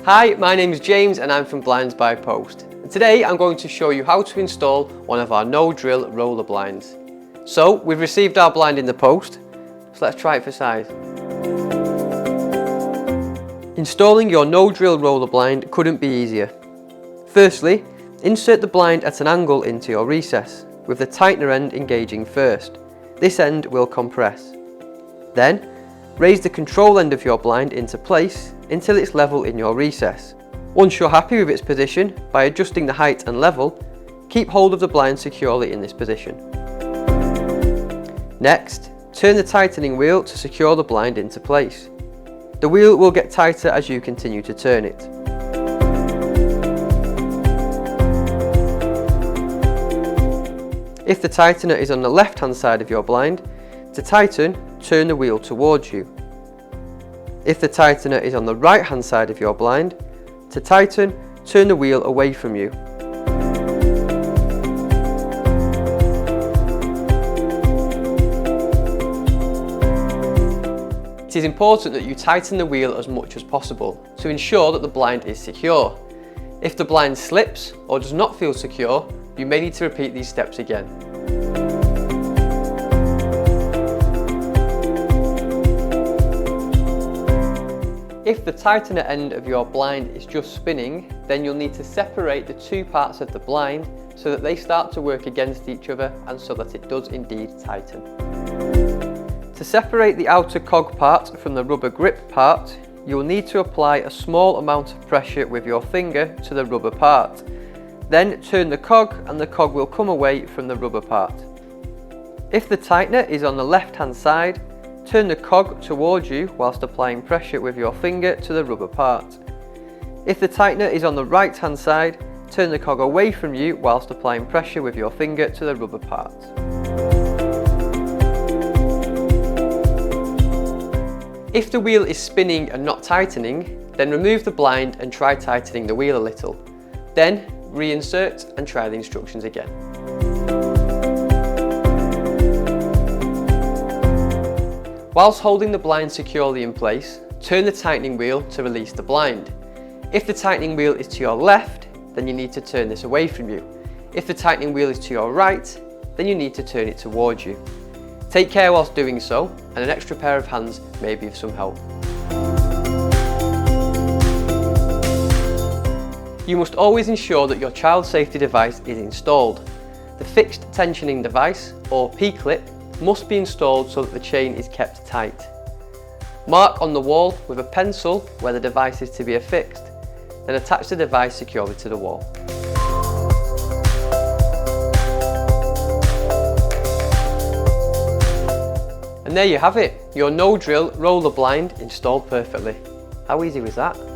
Hi, my name is James and I'm from BlindsbyPost. And today I'm going to show you how to install one of our no-drill roller blinds. So we've received our blind in the post, so let's try it for size. Installing your no-drill roller blind couldn't be easier. Firstly, insert the blind at an angle into your recess, with the tightener end engaging first. This end will compress. Then, raise the control end of your blind into place until it's level in your recess. Once you're happy with its position, by adjusting the height and level, keep hold of the blind securely in this position. Next, turn the tightening wheel to secure the blind into place. The wheel will get tighter as you continue to turn it. If the tightener is on the left-hand side of your blind, to tighten, turn the wheel towards you. If the tightener is on the right-hand side of your blind, to tighten, turn the wheel away from you. It is important that you tighten the wheel as much as possible to ensure that the blind is secure. If the blind slips or does not feel secure, you may need to repeat these steps again. If the tightener end of your blind is just spinning, then you'll need to separate the two parts of the blind so that they start to work against each other and so that it does indeed tighten. To separate the outer cog part from the rubber grip part, you will need to apply a small amount of pressure with your finger to the rubber part. Then turn the cog and the cog will come away from the rubber part. If the tightener is on the left-hand side, turn the cog towards you whilst applying pressure with your finger to the rubber part. If the tightener is on the right-hand side, turn the cog away from you whilst applying pressure with your finger to the rubber part. If the wheel is spinning and not tightening, then remove the blind and try tightening the wheel a little. Then reinsert and try the instructions again. Whilst holding the blind securely in place, turn the tightening wheel to release the blind. If the tightening wheel is to your left, then you need to turn this away from you. If the tightening wheel is to your right, then you need to turn it towards you. Take care whilst doing so, and an extra pair of hands may be of some help. You must always ensure that your child safety device is installed. The fixed tensioning device, or P-clip, must be installed so that the chain is kept tight. Mark on the wall with a pencil where the device is to be affixed, then attach the device securely to the wall. And there you have it, your no-drill roller blind installed perfectly. How easy was that?